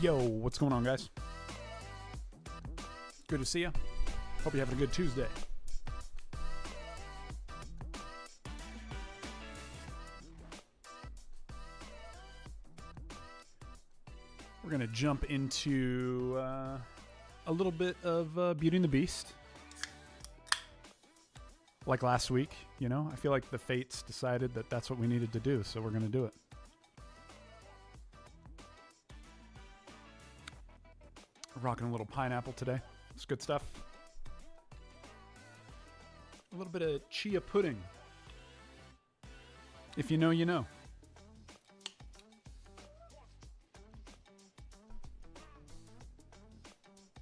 Yo, what's going on, guys? Good to see you. Hope you're having a good Tuesday. We're going to jump into a little bit of Beauty and the Beast. Like last week, you know? I feel like the fates decided that that's what we needed to do, so we're going to do it. Rocking a little pineapple today. It's good stuff. A little bit of chia pudding. If you know, you know.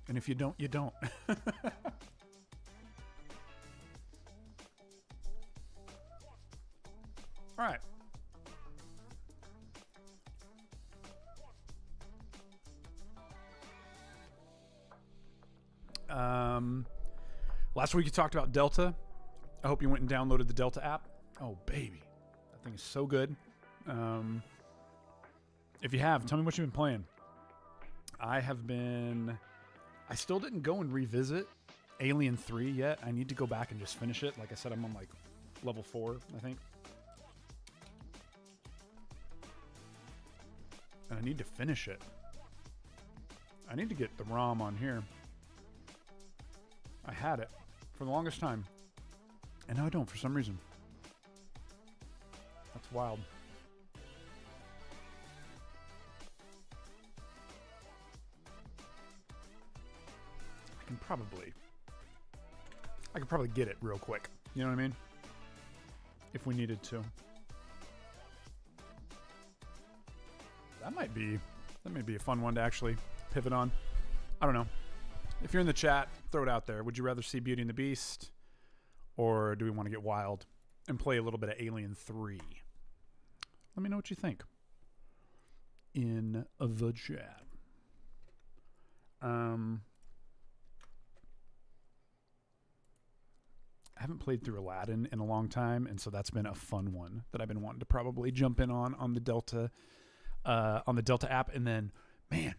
And if you don't, you don't. All right. Last week you talked about Delta. I hope you went and downloaded the Delta app. Oh, baby. That thing is so good. If you have, tell me what you've been playing. I still didn't go and revisit Alien 3 yet. I need to go back and just finish it. Like I said, I'm on like level 4, I think. And I need to finish it. I need to get the ROM on here. I had it for the longest time. And now I don't for some reason. That's wild. I could probably get it real quick. You know what I mean? If we needed to. That might be a fun one to actually pivot on. I don't know. If you're in the chat, throw it out there. Would you rather see Beauty and the Beast, or do we want to get wild and play a little bit of Alien 3? Let me know what you think in the chat. I haven't played through Aladdin in a long time, and so that's been a fun one that I've been wanting to probably jump in on the Delta app. And then, man,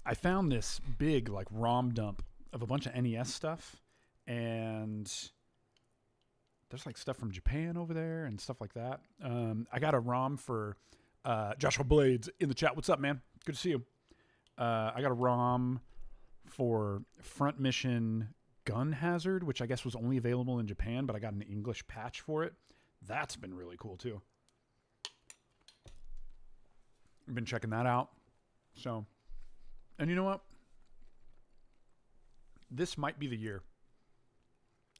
I found this big like ROM dump of a bunch of NES stuff, and there's like stuff from Japan over there and stuff like that. I got a ROM for Joshua Blades in the chat. What's up, man? Good to see you. I got a ROM for Front Mission Gun Hazard, which I guess was only available in Japan, but I got an English patch for it. That's been really cool too. I've been checking that out. So, and you know what? This might be the year.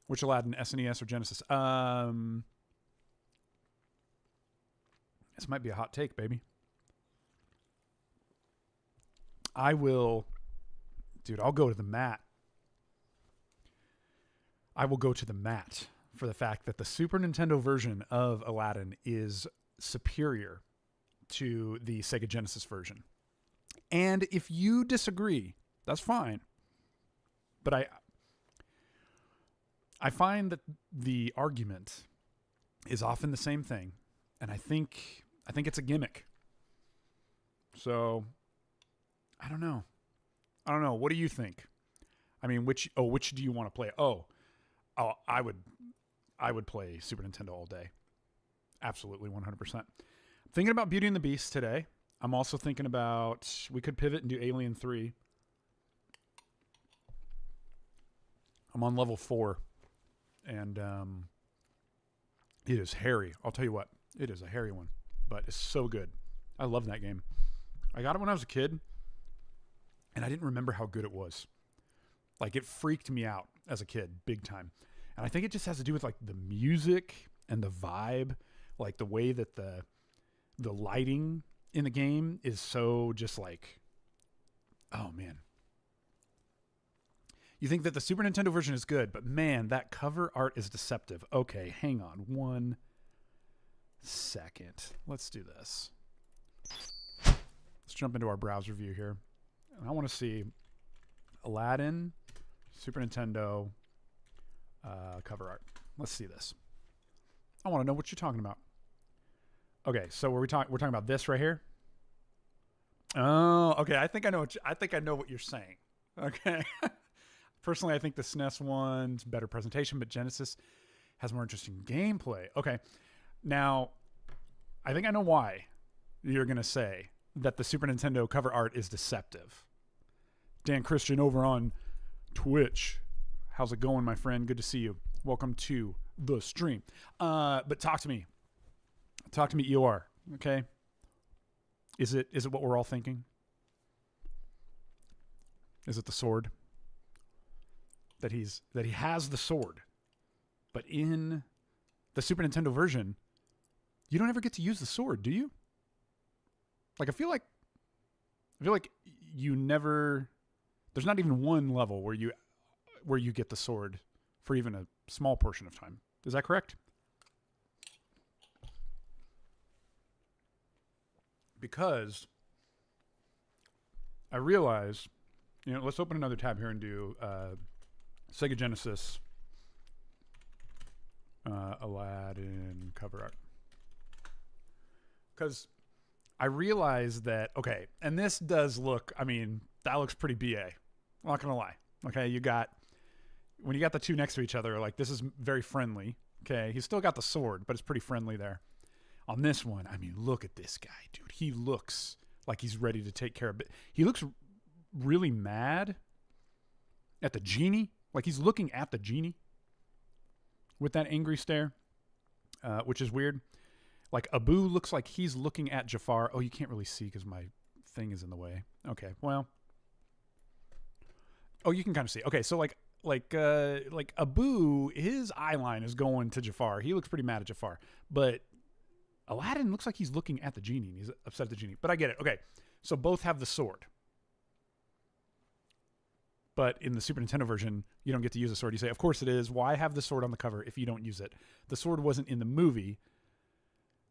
Which Aladdin, SNES or Genesis? This might be a hot take, baby. I'll go to the mat. I will go to the mat for the fact that the Super Nintendo version of Aladdin is superior to the Sega Genesis version. And if you disagree, that's fine. But I find that the argument is often the same thing, and I think it's a gimmick. So I don't know. What do you think? I mean, which do you want to play? I would play Super Nintendo all day. Absolutely, 100%. Thinking about Beauty and the Beast today. I'm also thinking about, we could pivot and do Alien 3. I'm on level 4. And it is hairy. I'll tell you what. It is a hairy one. But it's so good. I love that game. I got it when I was a kid. And I didn't remember how good it was. Like, it freaked me out as a kid. Big time. And I think it just has to do with, like, the music and the vibe. Like, the way that the lighting in the game is so just like, oh man. You think that the Super Nintendo version is good, but man, that cover art is deceptive. Okay, hang on 1 second. Let's do this. Let's jump into our browser view here. And I want to see Aladdin, Super Nintendo cover art. Let's see this. I want to know what you're talking about. Okay, so we're talking about this right here. Oh, okay. I think I know what you're saying. Okay. Personally, I think the SNES one's better presentation, but Genesis has more interesting gameplay. Okay. Now, I think I know why you're going to say that the Super Nintendo cover art is deceptive. Dan Christian over on Twitch. How's it going, my friend? Good to see you. Welcome to the stream. But talk to me. Talk to me, EOR. Okay. Is it what we're all thinking? Is it the sword? That he has the sword, but in the Super Nintendo version, you don't ever get to use the sword, do you? Like I feel like you never. There's not even one level where you get the sword for even a small portion of time. Is that correct? Because I realize, let's open another tab here and do Sega Genesis Aladdin cover art. Because I realize that, okay, and this does look, that looks pretty BA. I'm not going to lie. Okay, when you got the two next to each other, like this is very friendly. Okay, he's still got the sword, but it's pretty friendly there. On this one, look at this guy, dude. He looks like he's ready to take care of it. He looks really mad at the genie. Like he's looking at the genie with that angry stare, which is weird. Like Abu looks like he's looking at Jafar. Oh, you can't really see because my thing is in the way. Okay, well. Oh, you can kind of see. Okay, so like Abu, his eye line is going to Jafar. He looks pretty mad at Jafar. But Aladdin looks like he's looking at the genie and he's upset at the genie. But I get it. Okay, so both have the sword. But in the Super Nintendo version, you don't get to use the sword. You say, of course it is. Why have the sword on the cover if you don't use it? The sword wasn't in the movie,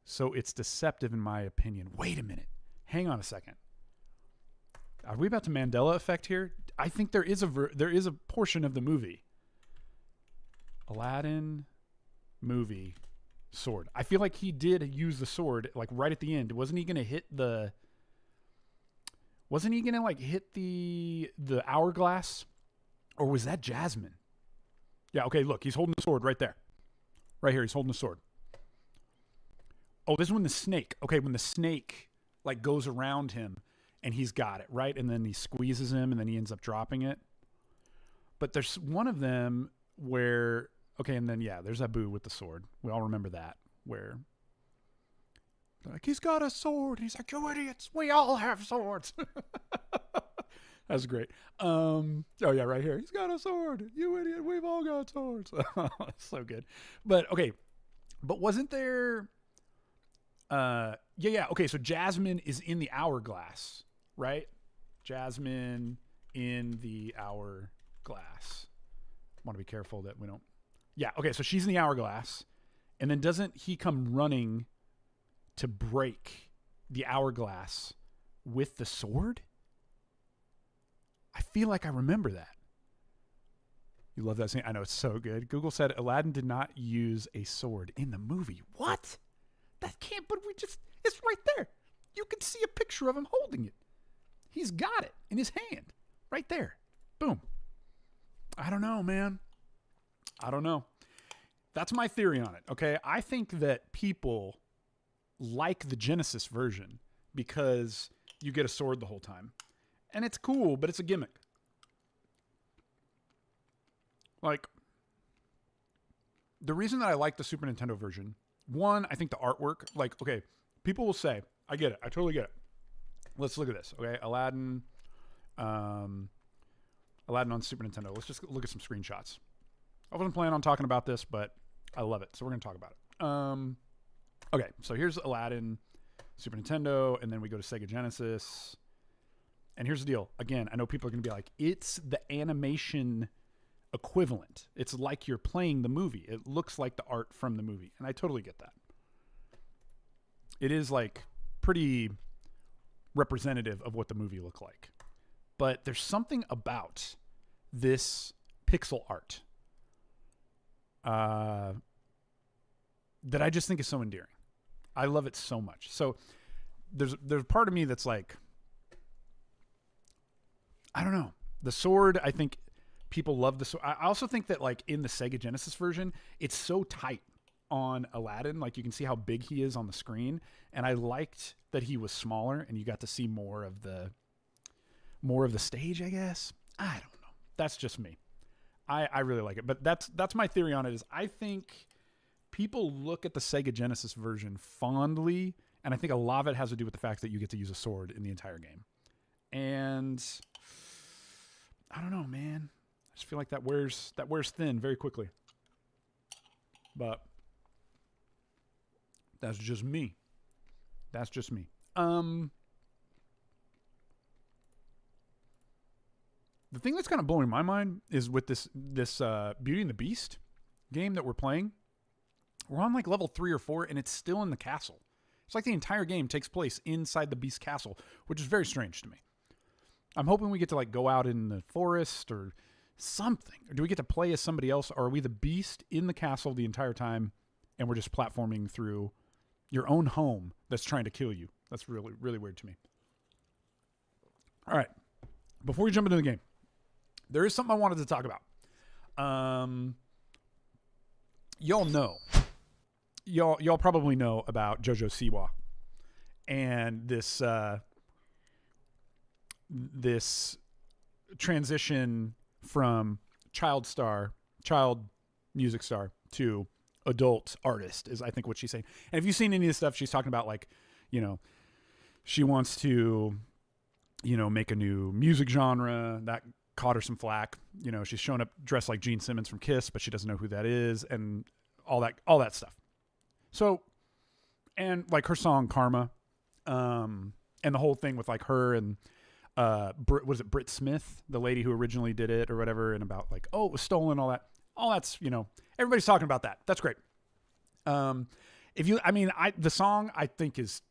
so it's deceptive in my opinion. Wait a minute. Hang on a second. Are we about to Mandela effect here? I think there is a portion of the movie. Aladdin movie sword. I feel like he did use the sword like right at the end. Wasn't he going to hit the hourglass? Or was that Jasmine? Yeah, okay, look, he's holding the sword right there. Right here, he's holding the sword. Oh, this is when the snake. Okay, when the snake like goes around him and he's got it, right? And then he squeezes him and then he ends up dropping it. But there's one of them where, okay, and then yeah, there's Abu with the sword. We all remember that, where like, he's got a sword. He's like, you idiots, we all have swords. That's great. Oh yeah, right here. He's got a sword. You idiot, we've all got swords. So good. But okay, but wasn't there yeah. Okay, so Jasmine is in the hourglass, right? Jasmine in the hourglass. Want to be careful that we don't. Yeah, okay, so she's in the hourglass. And then doesn't he come running to break the hourglass with the sword? I feel like I remember that. You love that scene? I know, it's so good. Google said Aladdin did not use a sword in the movie. What? That can't, but it's right there. You can see a picture of him holding it. He's got it in his hand. Right there. Boom. I don't know, man. I don't know. That's my theory on it, okay? I think that people like the Genesis version because you get a sword the whole time. And it's cool, but it's a gimmick. Like, the reason that I like the Super Nintendo version, one, I think the artwork, like, okay, people will say, I get it. I totally get it. Let's look at this, okay? Aladdin on Super Nintendo. Let's just look at some screenshots. I wasn't planning on talking about this, but I love it, so we're going to talk about it. Okay, so here's Aladdin, Super Nintendo, and then we go to Sega Genesis. And here's the deal. Again, I know people are going to be like, it's the animation equivalent. It's like you're playing the movie. It looks like the art from the movie. And I totally get that. It is like pretty representative of what the movie looked like. But there's something about this pixel art that I just think is so endearing. I love it so much. So there's a part of me that's like, I don't know. The sword, I think people love the sword. I also think that like in the Sega Genesis version, it's so tight on Aladdin. Like you can see how big he is on the screen. And I liked that he was smaller and you got to see more of the stage, I guess. I don't know. That's just me. I really like it. But that's my theory on it is I think people look at the Sega Genesis version fondly, and I think a lot of it has to do with the fact that you get to use a sword in the entire game. And I don't know, man. I just feel like that wears thin very quickly. But that's just me. That's just me. The thing that's kind of blowing my mind is with this Beauty and the Beast game that we're playing. We're on like level 3 or 4, and it's still in the castle. It's like the entire game takes place inside the Beast castle, which is very strange to me. I'm hoping we get to like go out in the forest or something. Or do we get to play as somebody else? Or are we the Beast in the castle the entire time, and we're just platforming through your own home that's trying to kill you? That's really, really weird to me. All right. Before we jump into the game, there is something I wanted to talk about. Y'all probably know about Jojo Siwa and this transition from child music star to adult artist is I think what she's saying. And if you've seen any of this stuff, she's talking about like, she wants to, make a new music genre that caught her some flack. She's shown up dressed like Gene Simmons from Kiss, but she doesn't know who that is, and all that stuff. So, and like her song Karma, and the whole thing with like her and was it Britt Smith, the lady who originally did it or whatever, and about like, oh, it was stolen, all that's everybody's talking about that. That's great. The song I think it's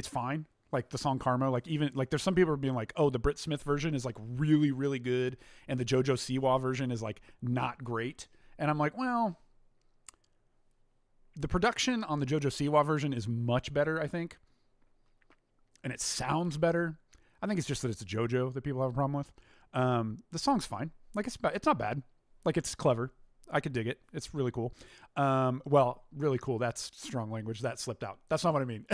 fine. Like the song Karma, like even like there's some people are being like, oh, the Britt Smith version is like really, really good, and the Jojo Siwa version is like not great. And I'm like, well, the production on the Jojo Siwa version is much better, I think, and it sounds better. I think it's just that it's a JoJo that people have a problem with. The song's fine. Like it's not bad. Like it's clever. I could dig it. It's really cool. Well, really cool. That's strong language. That slipped out. That's not what I mean.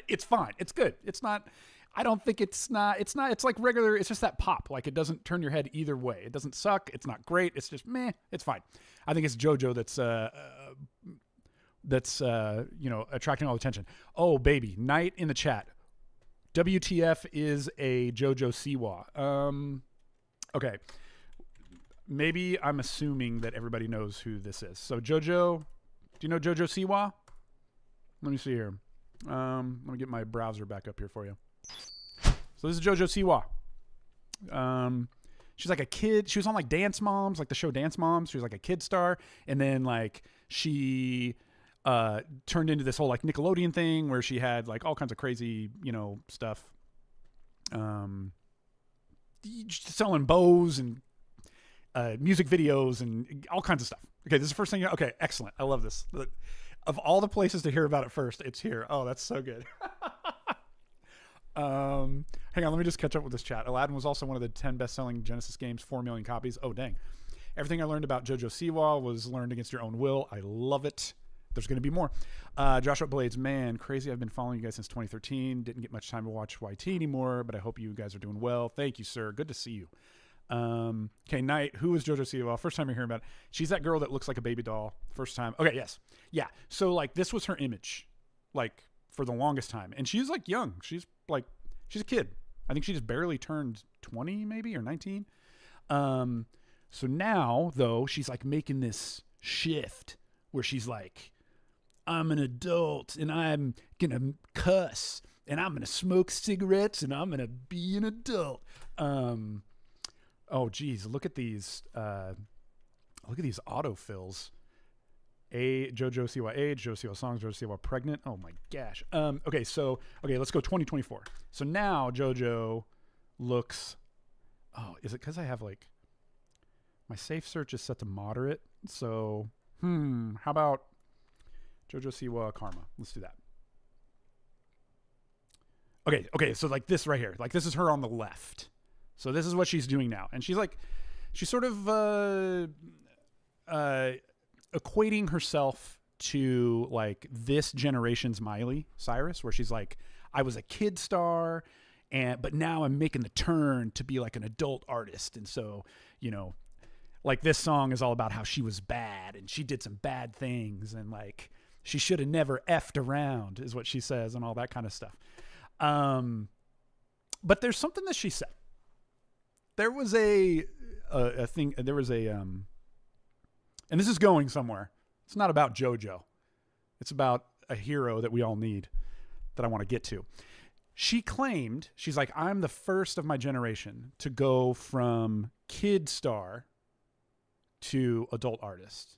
It's fine. It's good. It's not, I don't think it's like regular. It's just that pop. Like it doesn't turn your head either way. It doesn't suck. It's not great. It's just meh. It's fine. I think it's JoJo that's attracting all the attention. Oh, baby. Knight in the chat. WTF is a Jojo Siwa. Okay. Maybe I'm assuming that everybody knows who this is. So Jojo, do you know Jojo Siwa? Let me see here. Let me get my browser back up here for you. So this is Jojo Siwa. She's like a kid. She was on like Dance Moms, like the show Dance Moms. She was like a kid star. And then like she turned into this whole like Nickelodeon thing where she had like all kinds of crazy, stuff. Selling bows and music videos and all kinds of stuff. Okay, this is the first thing. Okay, excellent. I love this. Of all the places to hear about it first, it's here. Oh, that's so good. Hang on, let me just catch up with this chat. Aladdin was also one of the 10 best-selling Genesis games, 4 million copies. Oh, dang. Everything I learned about Jojo Siwa was learned against your own will. I love it. There's going to be more. Joshua Blades, man, crazy. I've been following you guys since 2013. Didn't get much time to watch YT anymore, but I hope you guys are doing well. Thank you, sir. Good to see you. Okay, Knight, who is Jojo Siwa? First time you're hearing about it. She's that girl that looks like a baby doll. First time. Okay, yes. Yeah. So like this was her image, like for the longest time. And she's like young. She's a kid. I think she just barely turned 20 maybe or 19. So now though, she's like making this shift where she's like, I'm an adult and I'm going to cuss and I'm going to smoke cigarettes and I'm going to be an adult. Oh geez, look at these autofills. Jojo Siwa age, Jojo Siwa songs, Jojo Siwa pregnant. Oh my gosh. Okay, let's go 2024. So now Jojo looks. Oh, is it because I have like my safe search is set to moderate? So how about Jojo Siwa Karma? Let's do that. Okay. So like this right here, like this is her on the left. So this is what she's doing now. And she's sort of equating herself to like this generation's Miley Cyrus, where she's like, I was a kid star, but now I'm making the turn to be like an adult artist. And so, like this song is all about how she was bad and she did some bad things and like she should have never effed around is what she says and all that kind of stuff. But there's something that she said. There was a thing, there was and this is going somewhere. It's not about JoJo. It's about a hero that we all need that I want to get to. She claimed, she's like, I'm the first of my generation to go from kid star to adult artist.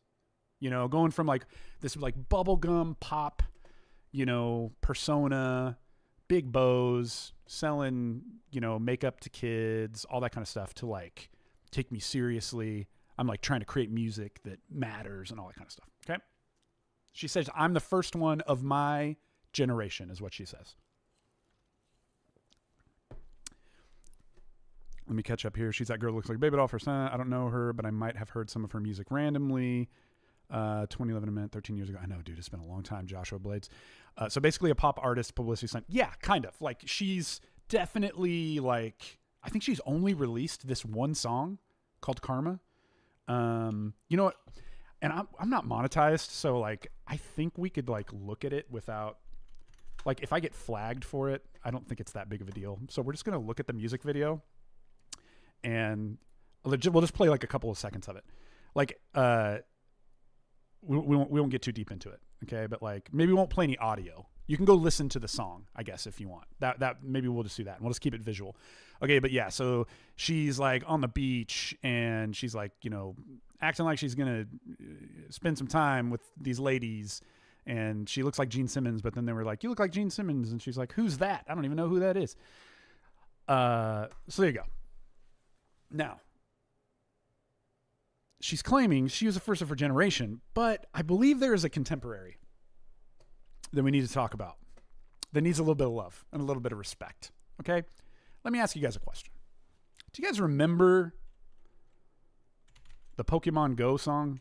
Going from like this like bubblegum pop, persona, big bows, selling, makeup to kids, all that kind of stuff to like take me seriously. I'm like trying to create music that matters and all that kind of stuff. Okay. She says, I'm the first one of my generation is what she says. Let me catch up here. She's that girl who looks like a baby doll for son. I don't know her, but I might have heard some of her music randomly. 2011, I meant 13 years ago. I know, dude, it's been a long time. Joshua Blades. So basically a pop artist, publicity stunt. Yeah, kind of. Like she's definitely like, I think she's only released this one song called Karma. You know what? And I'm not monetized. So like, I think we could like look at it without, like if I get flagged for it, I don't think it's that big of a deal. So we're just going to look at the music video and we'll just play like a couple of seconds of it. Like, we won't get too deep into it. Okay. But like, maybe we won't play any audio. You can go listen to the song, I guess, if you want. That maybe we'll just do that and we'll just keep it visual. Okay, but yeah, so she's like on the beach and she's like, acting like she's gonna spend some time with these ladies, and she looks like Gene Simmons, but then they were like, you look like Gene Simmons, and she's like, who's that? I don't even know who that is. So there you go. Now, she's claiming she was the first of her generation, but I believe there is a contemporary that we need to talk about that needs a little bit of love and a little bit of respect. Okay? Let me ask you guys a question. Do you guys remember the Pokemon Go song?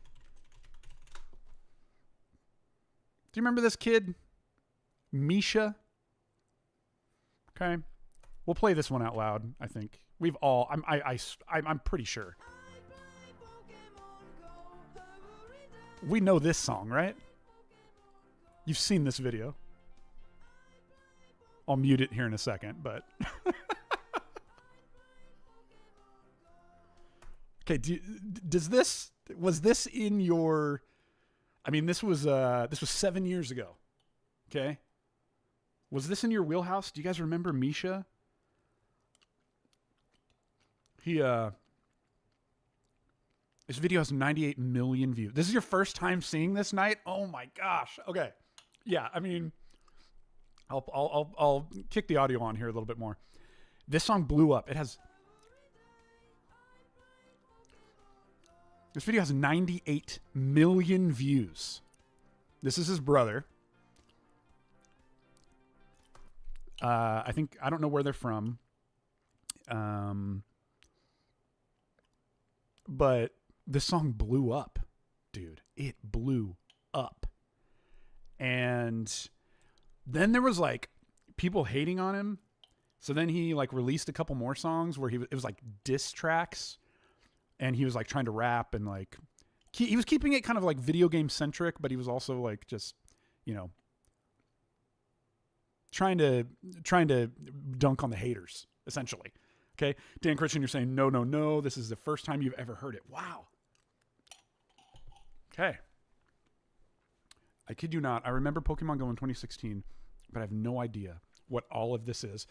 Do you remember this kid? Misha? Okay. We'll play this one out loud, I think. We've all, I'm pretty sure. We know this song, right? You've seen this video. I'll mute it here in a second, but okay. Was this in your? I mean, this was 7 years ago. Okay. Was this in your wheelhouse? Do you guys remember Misha? This video has 98 million views. This is your first time seeing this night? Oh my gosh. Okay. Yeah, I mean, I'll kick the audio on here a little bit more. This song blew up. This video has 98 million views. This is his brother. I don't know where they're from. But this song blew up, dude. It blew up. And then there was like people hating on him. So then he like released a couple more songs where it was like diss tracks, and he was like trying to rap and like he was keeping it kind of like video game centric, but he was also like just, trying to dunk on the haters essentially. Okay. Dan Christian, you're saying, no. This is the first time you've ever heard it. Wow. Okay. I kid you not. I remember Pokemon Go in 2016, but I have no idea what all of this is.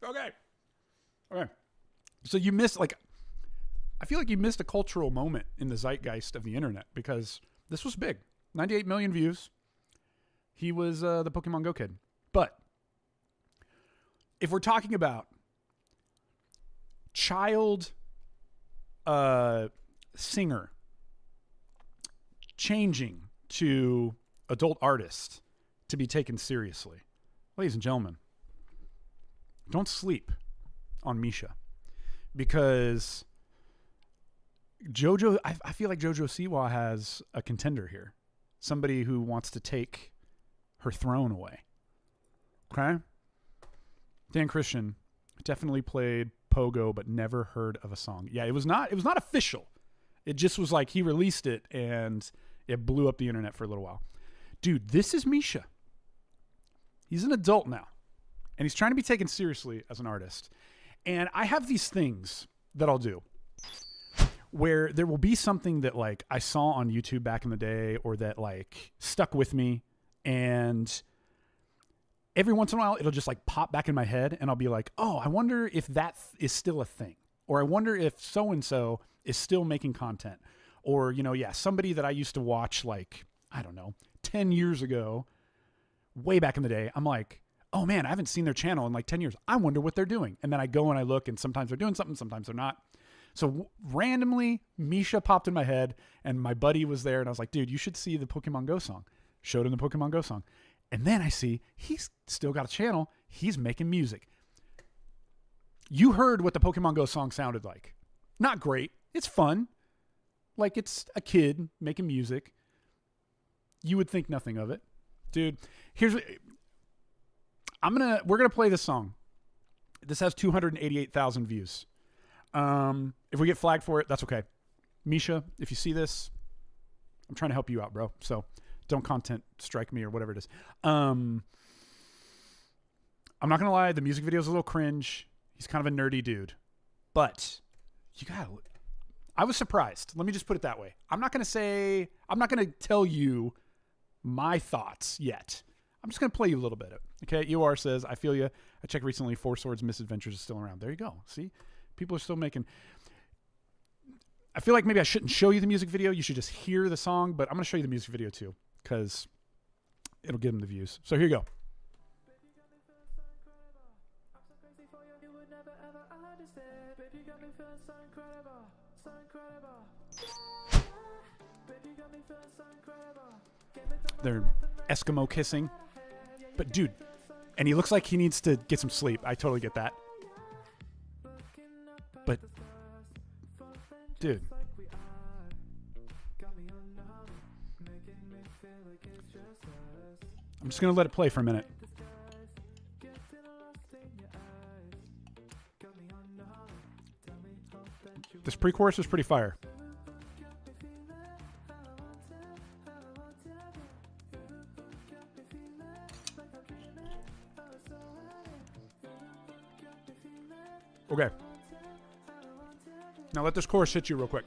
Okay. So you missed, I feel like you missed a cultural moment in the zeitgeist of the internet because this was big. 98 million views. He was the Pokemon Go kid. But if we're talking about child singer changing to adult artist to be taken seriously, ladies and gentlemen, don't sleep on Misha because Jojo, I feel like Jojo Siwa has a contender here. Somebody who wants to take her throne away. Okay? Dan Christian definitely played Pogo, but never heard of a song. Yeah, it was not official. It just was like he released it and it blew up the internet for a little while. Dude, this is Misha. He's an adult now. And he's trying to be taken seriously as an artist. And I have these things that I'll do where there will be something that like I saw on YouTube back in the day or that like stuck with me, and every once in a while it'll just like pop back in my head and I'll be like, oh, I wonder if that is still a thing, or I wonder if so-and-so is still making content, or, you know, yeah, somebody that I used to watch like, I don't know, 10 years ago, way back in the day, I'm like, oh man, I haven't seen their channel in like 10 years. I wonder what they're doing. And then I go and I look, and sometimes they're doing something, sometimes they're not. So randomly, Misha popped in my head, and my buddy was there, and I was like, dude, you should see the Pokemon Go song. Showed him the Pokemon Go song. And then I see he's still got a channel. He's making music. You heard what the Pokemon Go song sounded like. Not great. It's fun. Like, it's a kid making music. You would think nothing of it. Dude, we're gonna play this song. This has 288,000 views. If we get flagged for it, that's okay. Misha, if you see this, I'm trying to help you out, bro. So don't content strike me or whatever it is. I'm not gonna lie, the music video is a little cringe. He's kind of a nerdy dude, but I was surprised. Let me just put it that way. I'm not gonna tell you my thoughts yet. I'm just going to play you a little bit of it. Okay, EOR says, I feel you. I checked recently, Four Swords Misadventures is still around. There you go. See? People are still making... I feel like maybe I shouldn't show you the music video. You should just hear the song, but I'm going to show you the music video too, because it'll give them the views. So here you go. They're Eskimo kissing. But dude, and he looks like he needs to get some sleep. I totally get that. But dude, I'm just gonna let it play for a minute. This pre-chorus is pretty fire. Okay. Now let this chorus hit you real quick.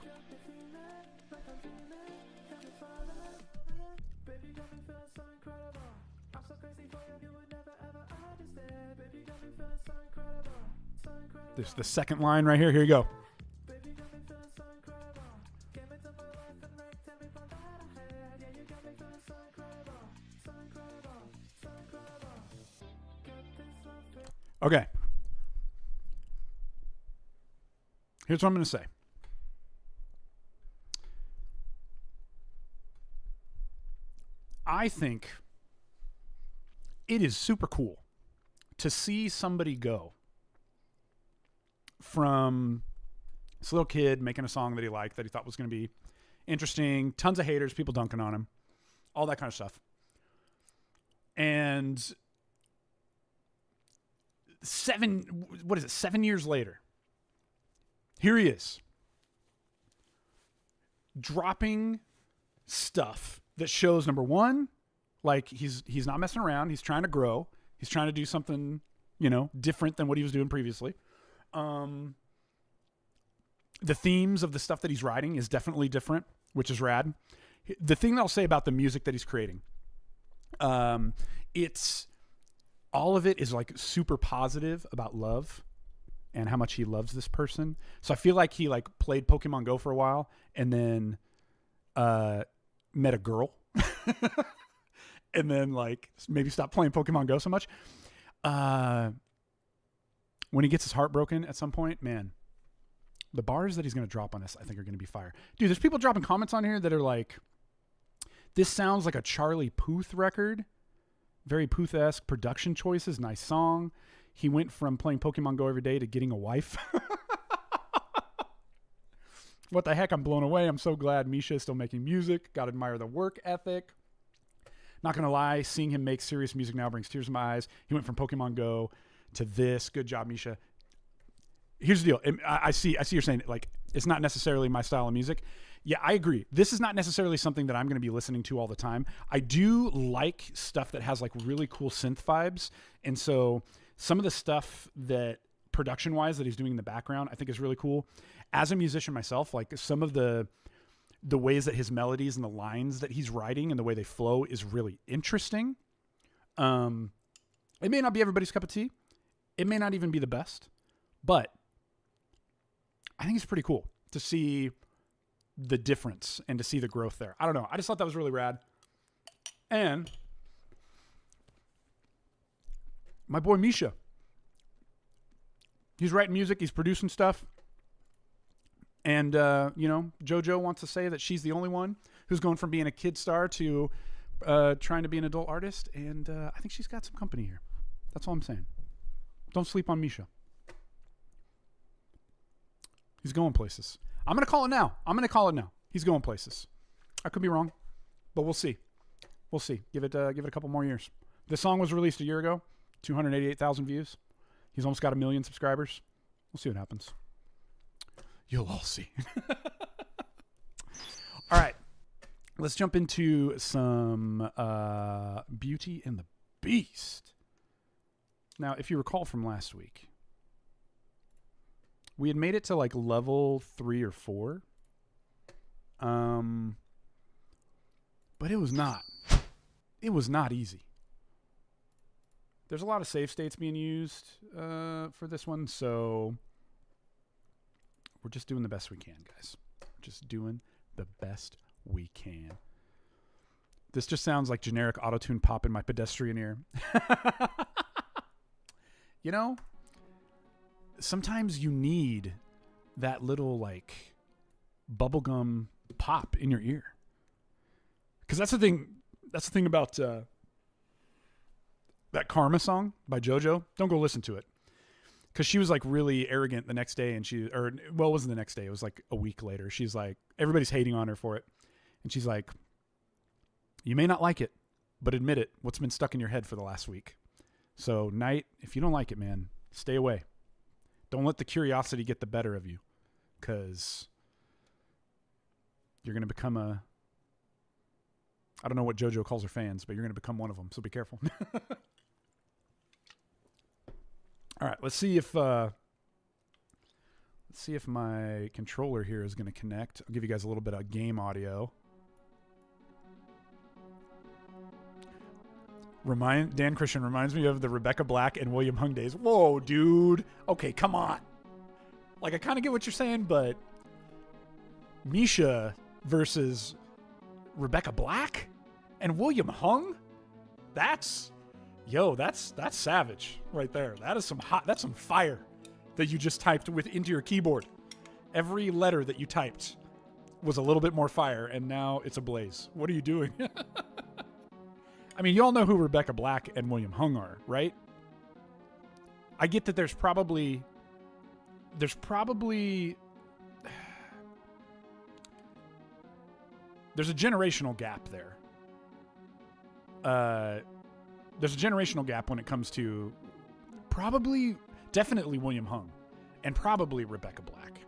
This is the second line right here. Here you go. Okay. Here's what I'm going to say. I think it is super cool to see somebody go from this little kid making a song that he liked, that he thought was going to be interesting, tons of haters, people dunking on him, all that kind of stuff. And 7 years later, here he is, dropping stuff that shows, number one, like he's not messing around. He's trying to grow. He's trying to do something, different than what he was doing previously. The themes of the stuff that he's writing is definitely different, which is rad. The thing that I'll say about the music that he's creating, it's all of it is like super positive about love and how much he loves this person. So I feel like he like played Pokemon Go for a while and then met a girl and then like maybe stopped playing Pokemon Go so much. When he gets his heart broken at some point, man, the bars that he's going to drop on this, I think, are going to be fire. Dude, there's people dropping comments on here that are like, this sounds like a Charlie Puth record. Very Puth-esque production choices. Nice song. he went from playing Pokemon Go every day to getting a wife. What the heck? I'm blown away. I'm so glad Misha is still making music. Gotta admire the work ethic. Not gonna lie, seeing him make serious music now brings tears to my eyes. He went from Pokemon Go to this. Good job, Misha. Here's the deal. I see you're saying like it's not necessarily my style of music. Yeah, I agree. This is not necessarily something that I'm going to be listening to all the time. I do like stuff that has like really cool synth vibes. And so some of the stuff that production wise that he's doing in the background, I think is really cool. As a musician myself, like some of the ways that his melodies and the lines that he's writing and the way they flow is really interesting. It may not be everybody's cup of tea. It may not even be the best, but I think it's pretty cool to see the difference and to see the growth there. I don't know. I just thought that was really rad. And my boy Misha, he's writing music. He's producing stuff. And, Jojo wants to say that she's the only one who's going from being a kid star to trying to be an adult artist. And I think she's got some company here. That's all I'm saying. Don't sleep on Misha. He's going places. I'm going to call it now. He's going places. I could be wrong, but we'll see. We'll see. Give it a couple more years. This song was released a year ago. 288,000 views. He's almost got 1 million subscribers. We'll see what happens. You'll all see. All right. Let's jump into some Beauty and the Beast. Now, if you recall from last week, we had made it to like level 3 or 4. But it was not easy. There's a lot of save states being used for this one, so we're just doing the best we can, guys. Just doing the best we can. This just sounds like generic auto-tune pop in my pedestrian ear. You know, sometimes you need that little like bubblegum pop in your ear. Because that's the thing about that Karma song by Jojo. Don't go listen to it. Because she was like really arrogant the next day, and it wasn't the next day. It was like a week later. She's like, everybody's hating on her for it. And she's like, you may not like it, but admit it. What's been stuck in your head for the last week? So, Knight, if you don't like it, man, stay away. Don't let the curiosity get the better of you, because you're going to become I don't know what JoJo calls her fans, but you're going to become one of them, so be careful. All right, let's see if my controller here is going to connect. I'll give you guys a little bit of game audio. Dan Christian reminds me of the Rebecca Black and William Hung days. Whoa, dude. Okay, come on. Like, I kind of get what you're saying, but Misha versus Rebecca Black and William Hung? That's savage right there. That's some fire that you just typed into your keyboard. Every letter that you typed was a little bit more fire, and now it's ablaze. What are you doing? I mean, you all know who Rebecca Black and William Hung are, right? I get that there's probably there's a generational gap there. There's a generational gap when it comes to definitely William Hung and probably Rebecca Black.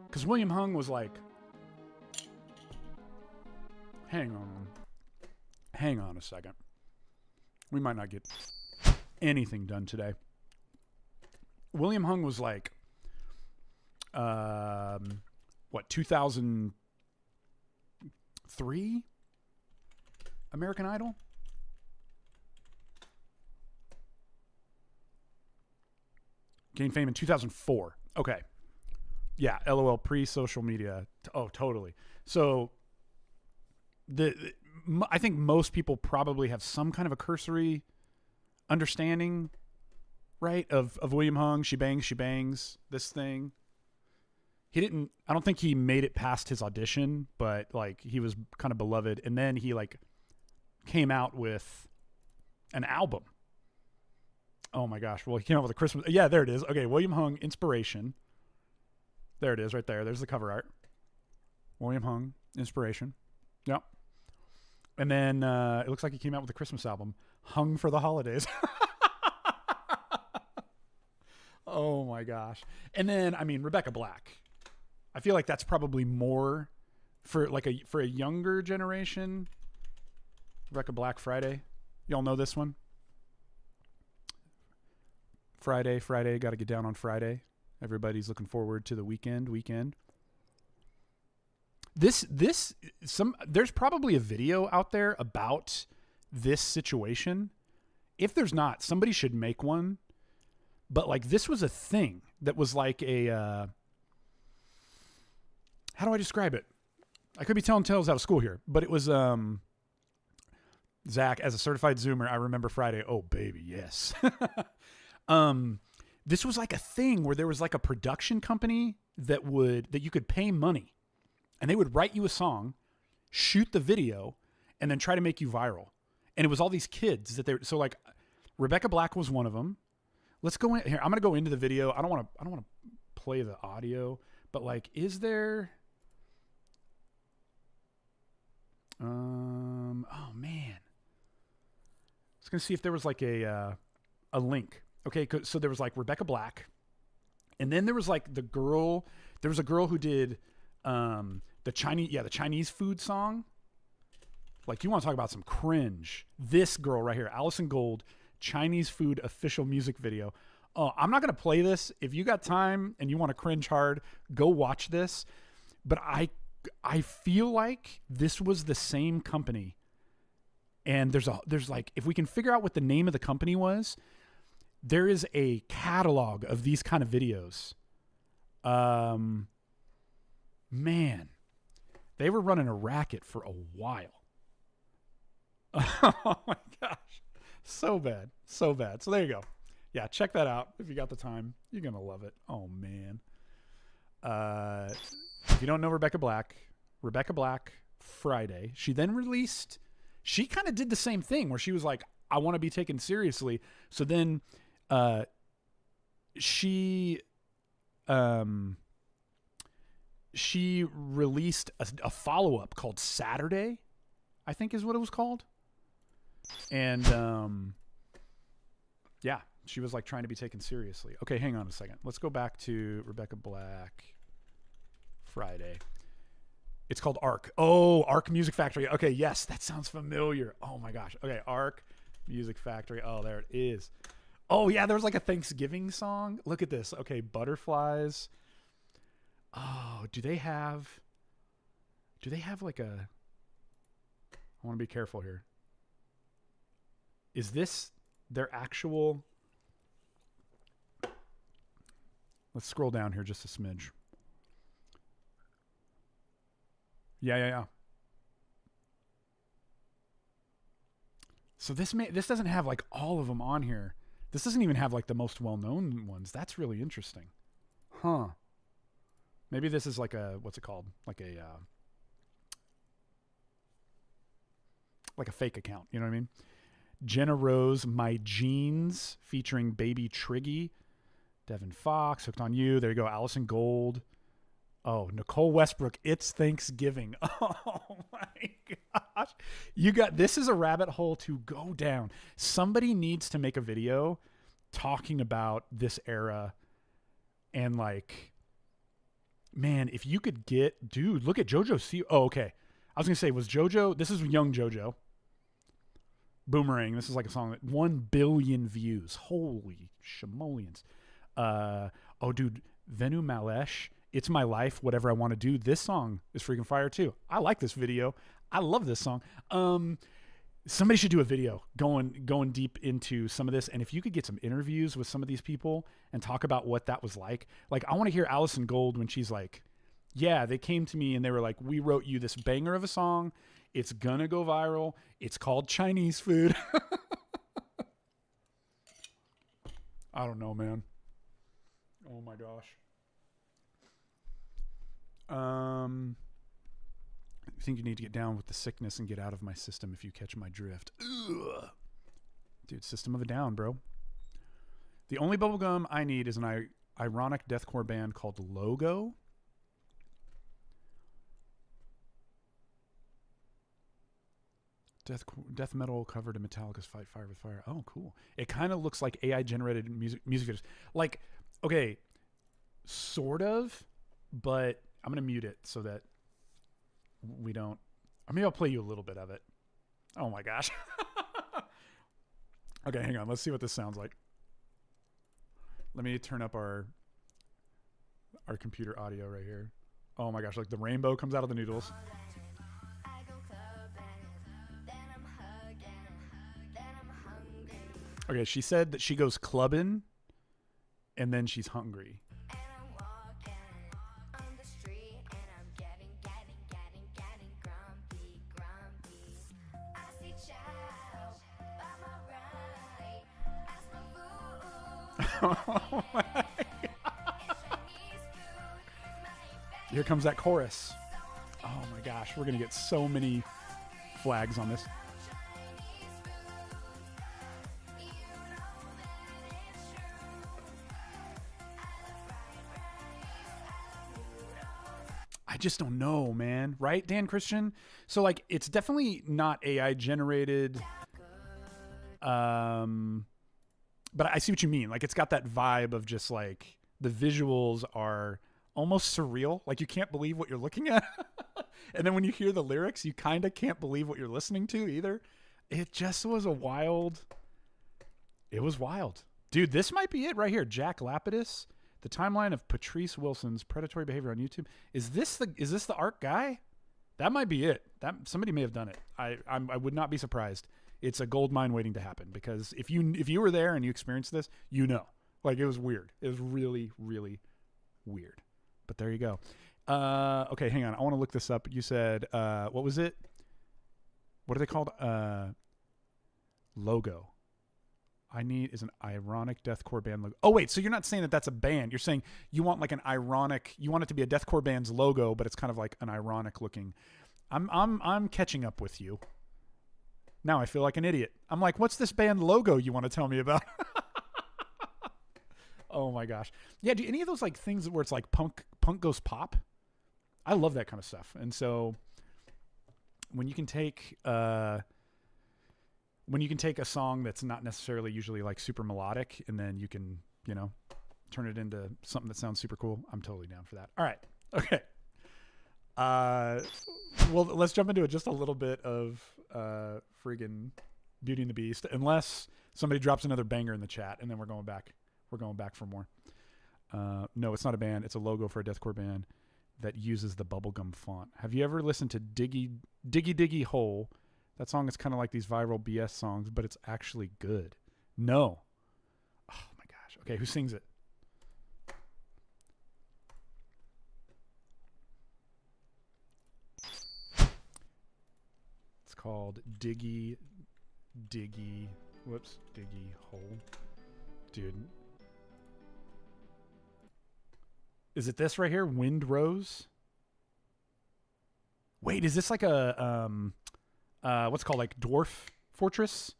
Because William Hung was like, hang on a second. We might not get anything done today. William Hung was like, 2003? American Idol? Gained fame in 2004. Okay. Yeah, LOL, pre-social media. Oh, totally. So, I think most people probably have some kind of a cursory understanding, right, of William Hung. She bangs, this thing. I don't think he made it past his audition, but like he was kind of beloved. And then he like came out with an album. Oh my gosh. Well, he came out with a Christmas. Yeah, there it is. Okay, William Hung, Inspiration. There it is right there. There's the cover art. William Hung, Inspiration. Yep. And then it looks like he came out with a Christmas album, Hung for the Holidays. Oh my gosh. And then, I mean, Rebecca Black. I feel like that's probably more for a younger generation. Rebecca Black, Friday. Y'all know this one? Friday, got to get down on Friday. Everybody's looking forward to the weekend. There's probably a video out there about this situation. If there's not, somebody should make one. But like, this was a thing that was like a, how do I describe it? I could be telling tales out of school here, but it was, Zach, as a certified Zoomer, I remember Friday. Oh baby. Yes. This was like a thing where there was like a production company that you could pay money and they would write you a song, shoot the video, and then try to make you viral. And it was all these kids so like Rebecca Black was one of them. Let's go in here. I'm going to go into the video. I don't want to play the audio, but like, is there, oh man, I was going to see if there was like a link. Okay, so there was like Rebecca Black, and then there was like there was a girl who did the Chinese food song. Like, you want to talk about some cringe. This girl right here, Allison Gold, Chinese food official music video. Oh, I'm not going to play this. If you got time and you want to cringe hard, go watch this. But I feel like this was the same company. And there's like, if we can figure out what the name of the company was, there is a catalog of these kind of videos. Man, they were running a racket for a while. Oh my gosh. So bad. So there you go. Yeah, check that out. If you got the time, you're going to love it. Oh man. If you don't know Rebecca Black, Friday, she then released, she kind of did the same thing where she was like, I want to be taken seriously. So then, she released a follow-up called Saturday, I think is what it was called. And, yeah, she was like trying to be taken seriously. Okay, hang on a second. Let's go back to Rebecca Black Friday. It's called Arc. Oh, Arc Music Factory. Okay, yes, that sounds familiar. Oh my gosh. Okay, Arc Music Factory. Oh, there it is. Oh yeah, there was like a Thanksgiving song. Look at this. Okay, Butterflies. Oh, do they have like a, I want to be careful here. Is this their actual, let's scroll down here just a smidge. Yeah. So this doesn't have like all of them on here. This doesn't even have like the most well-known ones. That's really interesting. Huh. Maybe this is like a, what's it called? Like a fake account. You know what I mean? Jenna Rose, My Jeans, featuring Baby Triggy. Devin Fox, Hooked on You. There you go. Allison Gold. Oh, Nicole Westbrook, It's Thanksgiving. Oh my gosh. This is a rabbit hole to go down. Somebody needs to make a video talking about this era and like, man, if you could get, dude, look at Jojo Siwa. Oh, okay. I was going to say, was JoJo, this is young JoJo. Boomerang, this is like a song that 1 billion views. Holy shimolians. Oh, dude, Venu Malesh, It's My Life, Whatever I Want to Do. This song is freaking fire too. I like this video. I love this song. Somebody should do a video going deep into some of this. And if you could get some interviews with some of these people and talk about what that was like I want to hear Allison Gold when she's like, yeah, they came to me and they were like, we wrote you this banger of a song. It's gonna go viral. It's called Chinese Food. I don't know, man. Oh my gosh. I think you need to get down with the sickness and get out of my system if you catch my drift. Ugh. Dude, System of a Down, bro. The only bubblegum I need is an ironic deathcore band called Logo. Death metal covered in Metallica's Fight Fire with Fire. Oh, cool. It kind of looks like AI generated music videos. Like, okay, sort of, but I'm going to mute it so that we don't. Or maybe I'll play you a little bit of it. Oh my gosh. Okay, hang on. Let's see what this sounds like. Let me turn up our computer audio right here. Oh my gosh, like the rainbow comes out of the noodles. Okay, she said that she goes clubbing and then she's hungry. Oh my God. Here comes that chorus. Oh my gosh, we're gonna get so many flags on this. I just don't know, man. Right, Dan Christian? So like it's definitely not AI generated. But I see what you mean. Like it's got that vibe of just like the visuals are almost surreal. Like you can't believe what you're looking at. And then when you hear the lyrics, you kind of can't believe what you're listening to either. It just was a wild. It was wild. Dude, this might be it right here. Jack Lapidus, the timeline of Patrice Wilson's predatory behavior on YouTube. Is this the art guy? That might be it. That somebody may have done it. I would not be surprised. It's a gold mine waiting to happen because if you were there and you experienced this, you know. Like it was weird. It was really, really weird. But there you go. Okay, hang on. I want to look this up. You said what was it? What are they called? Logo. I need is an ironic deathcore band logo. Oh wait, so you're not saying that that's a band. You're saying you want like an ironic. You want it to be a deathcore band's logo, but it's kind of like an ironic looking. I'm catching up with you. Now I feel like an idiot. I'm like, what's this band logo you want to tell me about? Oh my gosh. Yeah, do any of those like things where it's like punk goes pop? I love that kind of stuff. And so when you can take a song that's not necessarily usually like super melodic and then you can, you know, turn it into something that sounds super cool, I'm totally down for that. All right. Okay. Well, let's jump into it just a little bit of friggin' Beauty and the Beast, unless somebody drops another banger in the chat, and then we're going back. We're going back for more. No, it's not a band. It's a logo for a deathcore band that uses the bubblegum font. Have you ever listened to Diggy Hole? That song is kind of like these viral BS songs, but it's actually good. No. Oh my gosh. Okay, who sings it? Called Diggy Hole. Dude. Is it this right here? Wind Rose? Wait, is this like a what's it called, like Dwarf Fortress?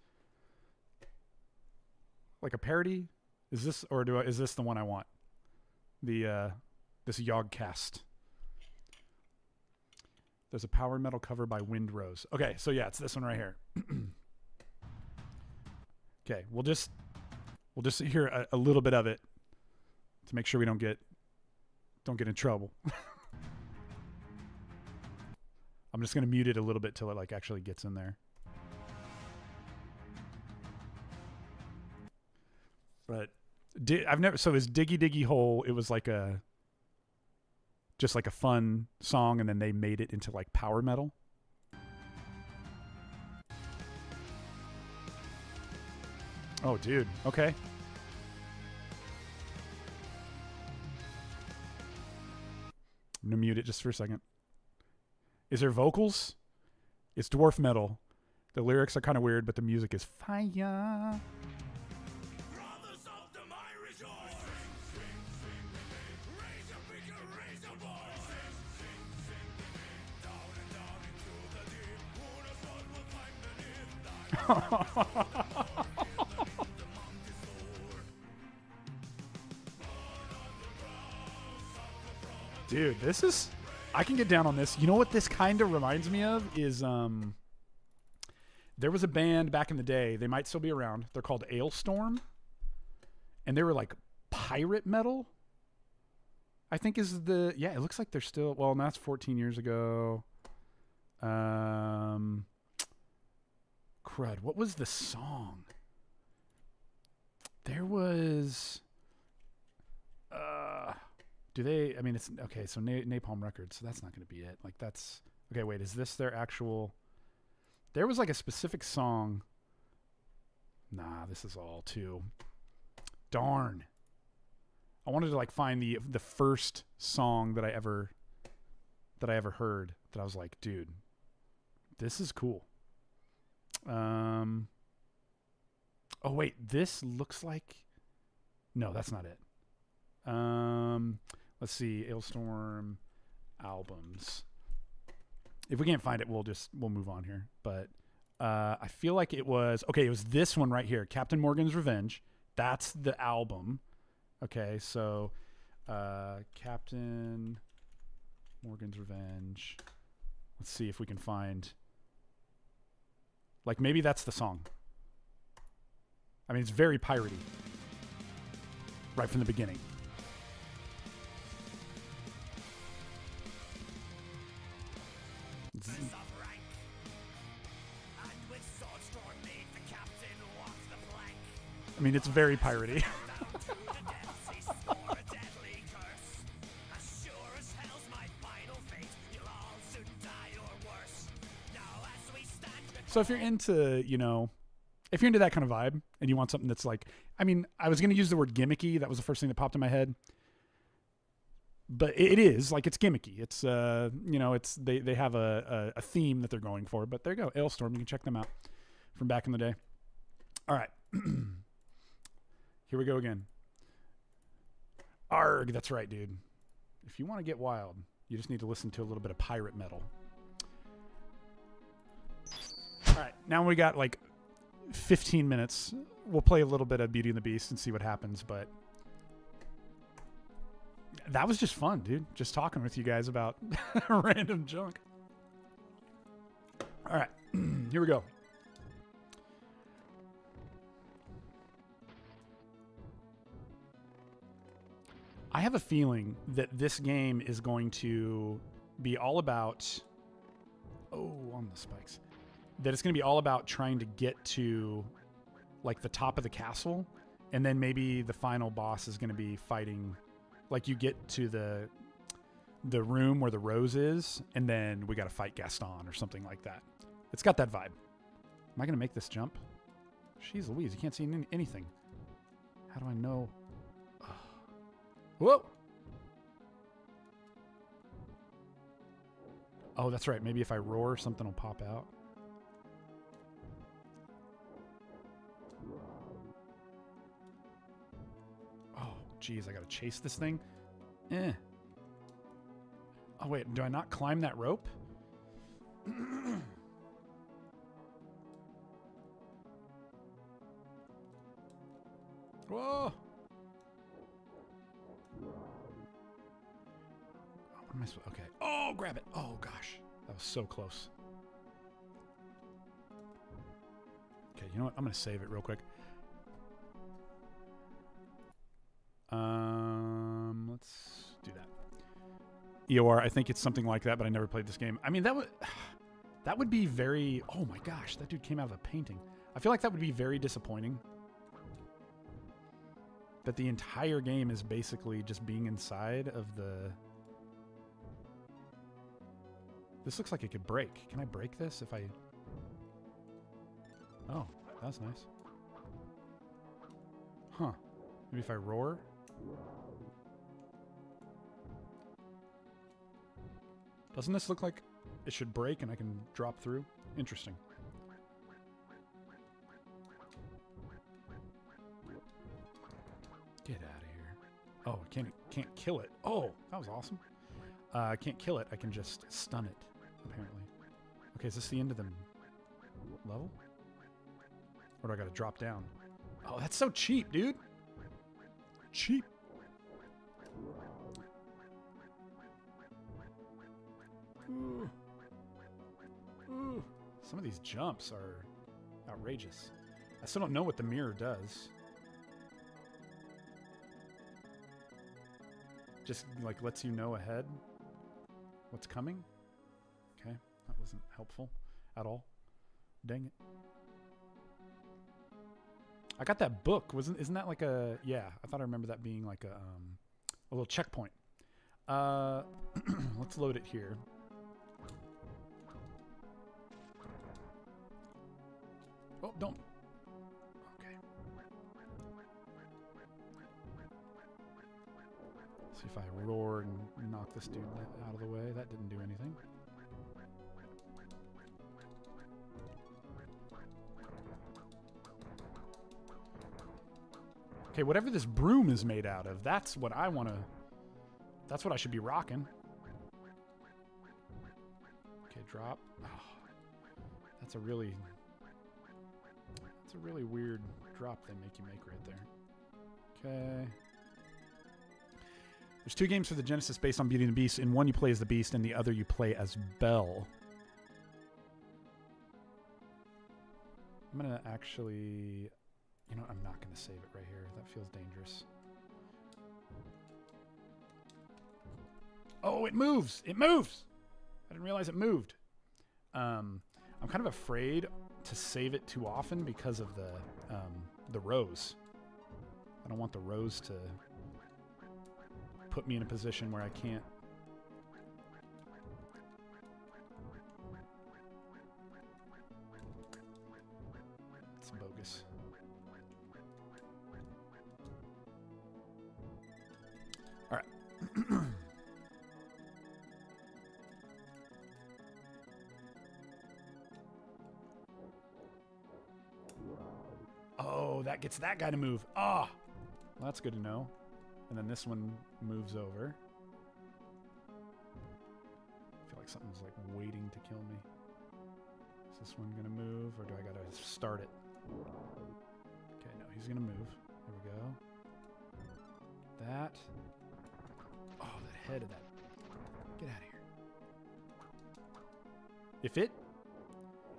Like a parody? Is this is this the one I want? The this Yogcast. There's a power metal cover by Wind Rose. Okay, so yeah, it's this one right here. Okay, we'll just hear a little bit of it to make sure we don't get in trouble. I'm just gonna mute it a little bit till it like actually gets in there. But I've never. So is Diggy Hole? It was like just like a fun song, and then they made it into like power metal. Oh, dude. Okay. I'm gonna mute it just for a second. Is there vocals? It's dwarf metal. The lyrics are kind of weird, but the music is fire. Dude, this is... I can get down on this. You know what this kind of reminds me of is... there was a band back in the day. They might still be around. They're called Ailstorm. And they were like pirate metal. I think is the... Yeah, it looks like they're still... Well, that's 14 years ago. Crud. What was the song? There was... do they... I mean, it's... Okay, so Napalm Records. So that's not going to be it. Like, that's... Okay, wait. Is this their actual... There was like a specific song. Nah, this is all too... Darn. I wanted to like find the first song that I ever heard that I was like, dude, this is cool. Oh wait, this looks like... No, that's not it. Let's see, Ailstorm albums. If we can't find it, we'll move on here. But I feel like it was... Okay, it was this one right here, Captain Morgan's Revenge. That's the album. Okay, so Captain Morgan's Revenge. Let's see if we can find... Like, maybe that's the song. I mean, it's very piratey. Right from the beginning. I mean, it's very piratey. So if you're into, you know, if you're into that kind of vibe and you want something that's like, I mean, I was going to use the word gimmicky. That was the first thing that popped in my head. But it is like, it's gimmicky. It's, you know, it's, they have a theme that they're going for, but there you go. Ailstorm. You can check them out from back in the day. All right. Here we go again. Arg. That's right, dude. If you want to get wild, you just need to listen to a little bit of pirate metal. All right, now we got like 15 minutes. We'll play a little bit of Beauty and the Beast and see what happens, but that was just fun, dude. Just talking with you guys about random junk. All right, here we go. I have a feeling that this game is going to be all about... Oh, on the spikes. That it's going to be all about trying to get to like the top of the castle, and then maybe the final boss is going to be fighting, like you get to the room where the rose is, and then we got to fight Gaston or something like that. It's got that vibe. Am I going to make this jump? Jeez Louise, you can't see anything. How do I know? Whoa! Oh, that's right. Maybe if I roar, something will pop out. Jeez, I gotta chase this thing. Oh wait, do I not climb that rope? Whoa! What am I supposed? Okay. Oh, grab it! Oh gosh, that was so close. Okay, you know what? I'm gonna save it real quick. Let's do that. EOR, I think it's something like that, but I never played this game. I mean, that would be very... Oh my gosh, that dude came out of a painting. I feel like that would be very disappointing. That the entire game is basically just being inside of the... This looks like it could break. Can I break this if I... Oh, that's nice. Huh. Maybe if I roar? Doesn't this look like it should break and I can drop through? Interesting. Get out of here. Oh, I can't kill it. Oh, that was awesome. I can't kill it. I can just stun it, apparently. Okay, is this the end of the level? Or do I gotta drop down? Oh, that's so cheap, dude. Cheap. Ooh. Ooh. Some of these jumps are outrageous. I still don't know what the mirror does. Just like lets you know ahead what's coming. Okay, that wasn't helpful at all. Dang it. I got that book. Isn't that like a... Yeah, I thought I remember that being like a little checkpoint. Let's load it here. Oh, don't. Okay. See if I roar and knock this dude out of the way. That didn't do anything. Okay, whatever this broom is made out of, that's what I want to... That's what I should be rocking. Okay, drop. Oh, that's a really weird drop they make you make right there. Okay. There's 2 games for the Genesis based on Beauty and the Beast. In one you play as the Beast, and the other you play as Belle. I'm gonna actually... You know, I'm not gonna save it right here. That feels dangerous. Oh, it moves! It moves! I didn't realize it moved. I'm kind of afraid to save it too often because of the rows. I don't want the rows to put me in a position where I can't. It's bogus. All right. Oh, that gets that guy to move. Ah, oh, well, that's good to know. And then this one moves over. I feel like something's like waiting to kill me. Is this one gonna move, or do I gotta start it? Okay, no, he's gonna move. There we go. That. Oh, the head of that. Get out of here.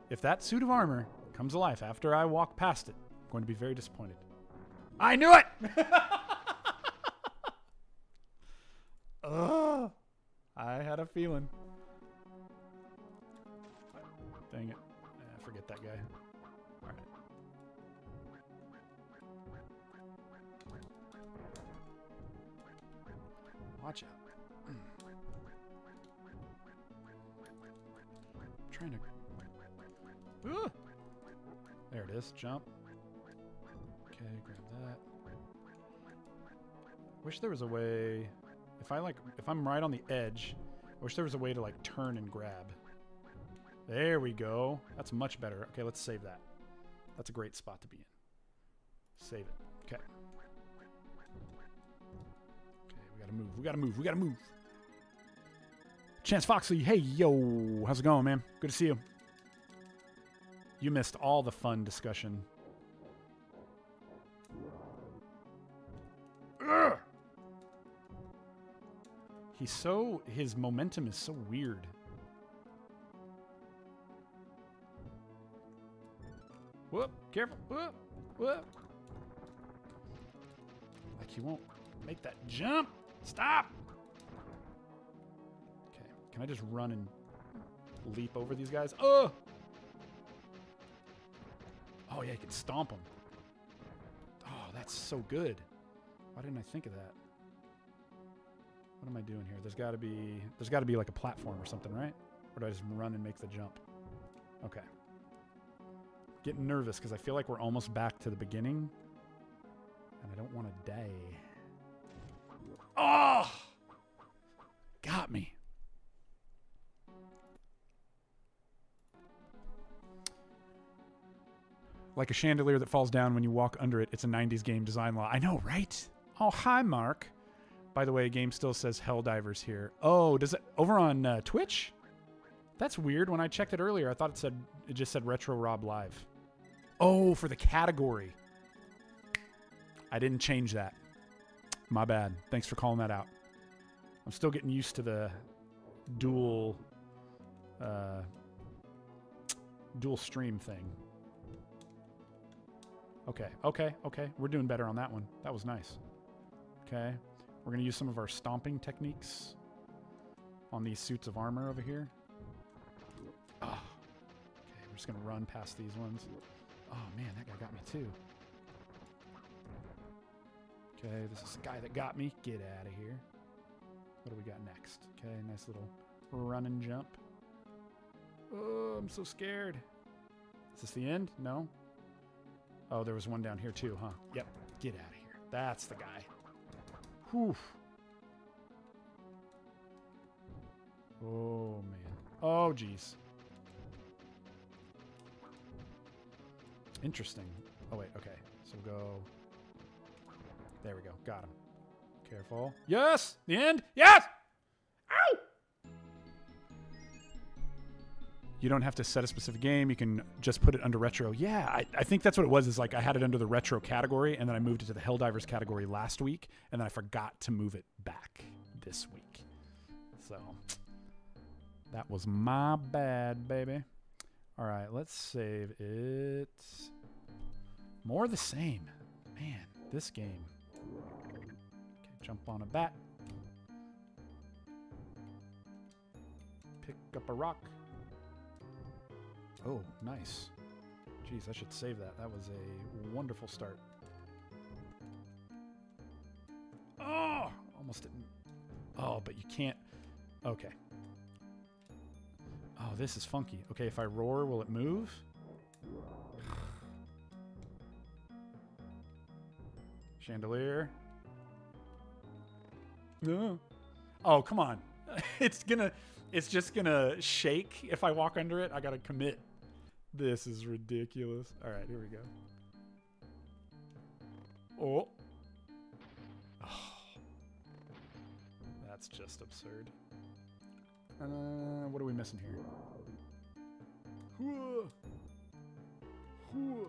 If that suit of armor comes alive after I walk past it, I'm going to be very disappointed. I knew it! Ugh. I had a feeling. Dang it. Forget that guy. All right. Watch out. I'm trying to... Ooh. There it is. Jump. Okay, grab that. Wish there was a way... If I'm right on the edge, I wish there was a way to like turn and grab. There we go. That's much better. Okay, let's save that. That's a great spot to be in. Save it. Okay. Okay, we gotta move. We gotta move. We gotta move. Chance Foxley, hey, yo. How's it going, man? Good to see you. You missed all the fun discussion. Ugh! His momentum is so weird. Whoop, careful, whoop, whoop. Like he won't make that jump. Stop! Okay, can I just run and leap over these guys? Oh! Oh yeah, you can stomp them. Oh, that's so good. Why didn't I think of that? What am I doing here? There's got to be like a platform or something, right? Or do I just run and make the jump? Okay. Getting nervous because I feel like we're almost back to the beginning, and I don't want to die. Oh! Got me. Like a chandelier that falls down when you walk under it. It's a 90s game design law. I know, right? Oh, hi, Mark. By the way, game still says Helldivers here. Oh, does it over on Twitch? That's weird. When I checked it earlier, I thought it just said Retro Rob Live. Oh, for the category. I didn't change that. My bad. Thanks for calling that out. I'm still getting used to the dual dual stream thing. Okay, okay, okay. We're doing better on that one. That was nice. Okay. We're going to use some of our stomping techniques on these suits of armor over here. Oh. Okay, we're just going to run past these ones. Oh, man, that guy got me too. Okay, this is the guy that got me. Get out of here. What do we got next? Okay, nice little run and jump. Oh, I'm so scared. Is this the end? No? Oh, there was one down here too, huh? Yep. Get out of here. That's the guy. Whew. Oh, man. Oh, geez. Interesting. Oh, wait. Okay. So we'll go... There we go. Got him. Careful. Yes! The end! Yes! Ow! You don't have to set a specific game. You can just put it under retro. Yeah, I think that's what it was. Is like I had it under the retro category, and then I moved it to the Helldivers category last week, and then I forgot to move it back this week. So that was my bad, baby. All right, let's save it. More of the same. Man, this game. Okay, jump on a bat. Pick up a rock. Oh, nice. Jeez, I should save that. That was a wonderful start. Oh, almost didn't. Oh, but you can't. Okay. Oh, this is funky. Okay, if I roar, will it move? Chandelier. No. Oh, come on. It's just gonna shake if I walk under it. I gotta commit. This is ridiculous. All right, here we go. Oh. Oh. That's just absurd. What are we missing here? Hoo. Hoo.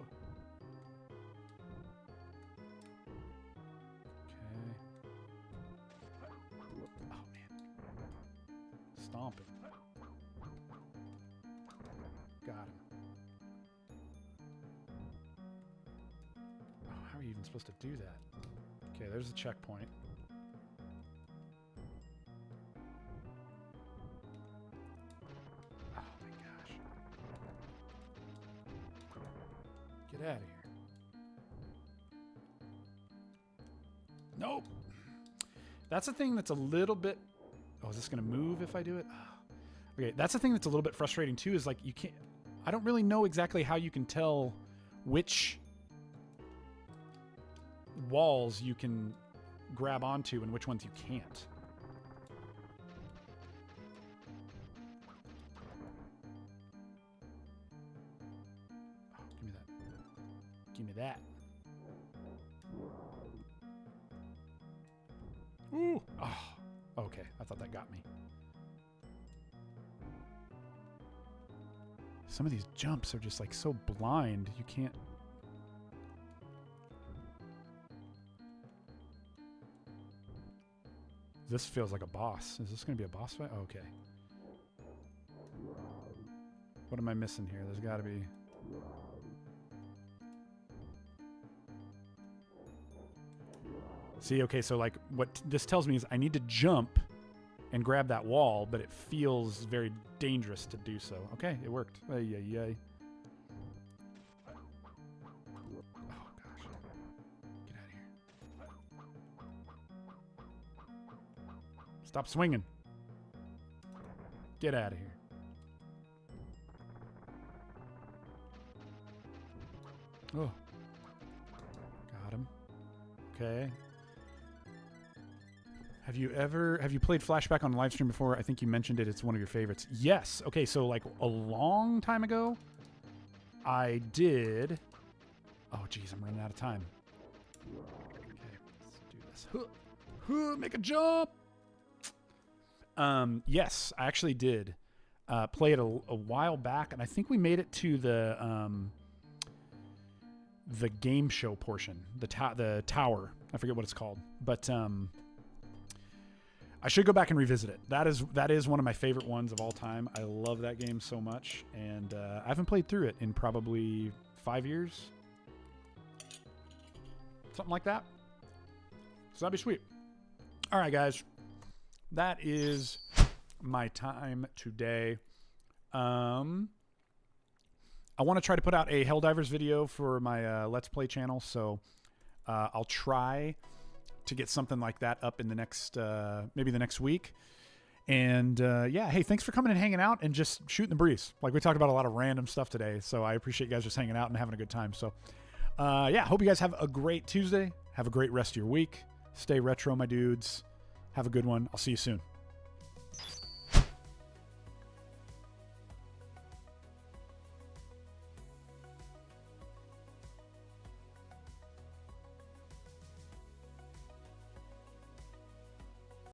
Oh, man. Stomping. Got him. Oh, how are you even supposed to do that? Okay, there's a checkpoint. Oh my gosh. Get out of here. Nope. That's a thing that's a little bit... Oh, is this going to move if I do it? Oh. Okay, that's the thing that's a little bit frustrating too, is like you can't... I don't really know exactly how you can tell which walls you can grab onto and which ones you can't. Oh, give me that. Give me that. Ooh. Oh, okay. I thought that got me. Some of these jumps are just like so blind. You can't... This feels like a boss. Is this going to be a boss fight? Oh, okay. What am I missing here? There's got to be... See, okay, so like what this tells me is I need to jump and grab that wall, but it feels very dangerous to do so. Okay, it worked. Ay, ay, ay. Oh, gosh. Get out of here. Stop swinging. Get out of here. Oh. Got him. Okay. Have you played Flashback on live stream before? I think you mentioned it. It's one of your favorites. Yes. Okay, so like a long time ago, I did. Oh, geez, I'm running out of time. Okay, let's do this. Make a jump. Yes, I actually did play it a while back, and I think we made it to the game show portion, the tower. I forget what it's called, but I should go back and revisit it. That is one of my favorite ones of all time. I love that game so much, and I haven't played through it in probably 5 years, something like that. So that'd be sweet. All right, guys, that is my time today. I want to try to put out a Helldivers video for my Let's Play channel, so I'll try to get something like that up in the next, maybe the next week. And yeah, hey, thanks for coming and hanging out and just shooting the breeze. Like, we talked about a lot of random stuff today, so I appreciate you guys just hanging out and having a good time. So yeah, hope you guys have a great Tuesday. Have a great rest of your week. Stay retro, my dudes. Have a good one. I'll see you soon.